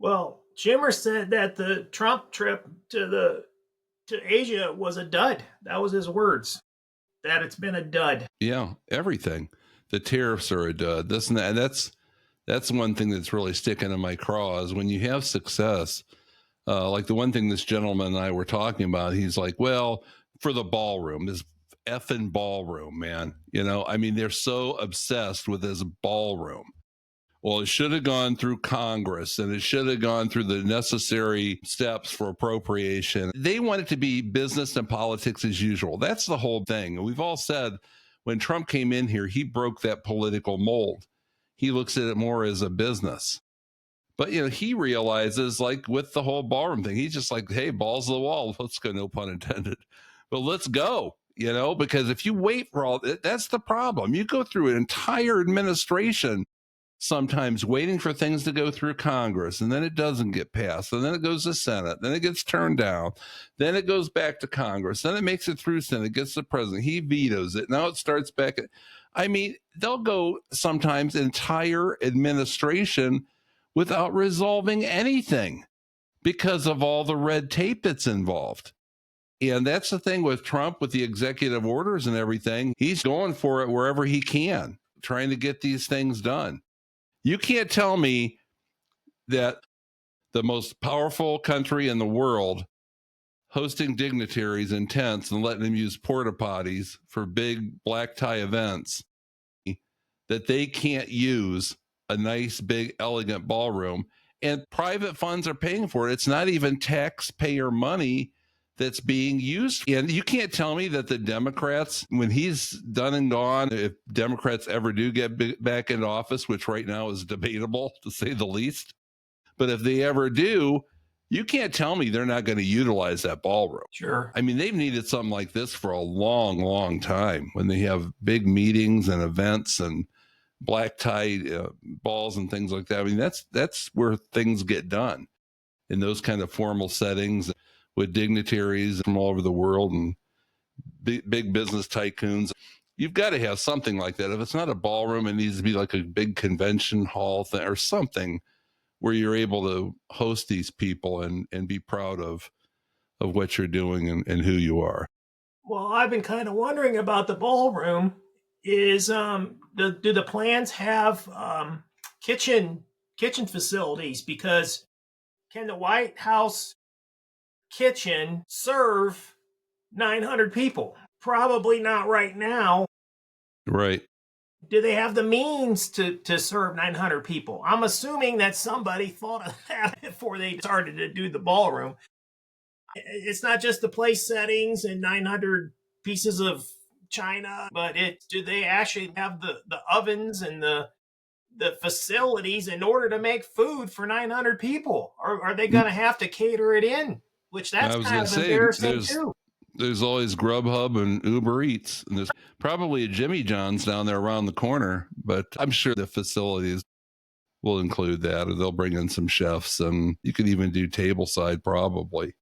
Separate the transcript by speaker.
Speaker 1: Well, Schumer said that the Trump trip to Asia was a dud. That was his words. That it's been a dud.
Speaker 2: Yeah, everything. The tariffs are a dud. This and that. And that's one thing that's really sticking in my craw is when you have success. Like the one thing this gentleman and I were talking about, he's like, well, for the ballroom, this effing ballroom, man. I mean, they're so obsessed with this ballroom. Well, it should have gone through Congress and it should have gone through the necessary steps for appropriation. They want it to be business and politics as usual. That's the whole thing. We've all said when Trump came in here, he broke that political mold. He looks at it more as a business. But, he realizes, like with the whole ballroom thing, he's just like, hey, balls to the wall. Let's go, no pun intended. But let's go, because if you wait for all that's the problem. You go through an entire administration sometimes waiting for things to go through Congress, and then it doesn't get passed, and then it goes to Senate, then it gets turned down, then it goes back to Congress, then it makes it through Senate, gets the president, he vetoes it, now it starts back. I mean, they'll go sometimes entire administration without resolving anything because of all the red tape that's involved. And that's the thing with Trump, with the executive orders and everything. He's going for it wherever he can, trying to get these things done. You can't tell me that the most powerful country in the world hosting dignitaries in tents and letting them use porta potties for big black tie events, that they can't use a nice, big, elegant ballroom, and private funds are paying for it. It's not even taxpayer money that's being used. And you can't tell me that the Democrats, when he's done and gone, if Democrats ever do get back into office, which right now is debatable to say the least, but if they ever do, you can't tell me they're not going to utilize that ballroom.
Speaker 1: Sure.
Speaker 2: I mean, they've needed something like this for a long, long time when they have big meetings and events and black tie balls and things like that. I mean, that's where things get done in those kind of formal settings with dignitaries from all over the world and big business tycoons. You've got to have something like that. If it's not a ballroom, it needs to be like a big convention hall thing or something where you're able to host these people and be proud of what you're doing and who you are.
Speaker 1: Well, I've been kind of wondering about the ballroom. Is do the plans have kitchen facilities? Because can the White House kitchen serve 900 people? Probably not right now.
Speaker 2: Right.
Speaker 1: Do they have the means to serve 900 people? I'm assuming that somebody thought of that before they started to do the ballroom. It's not just the place settings and 900 pieces of china, but do they actually have the ovens and the facilities in order to make food for 900 people? Or are they going to have to cater it in? Which that's kind of embarrassing too.
Speaker 2: There's always Grubhub and Uber Eats, and there's probably a Jimmy John's down there around the corner, but I'm sure the facilities will include that, or they'll bring in some chefs, and you could even do tableside probably.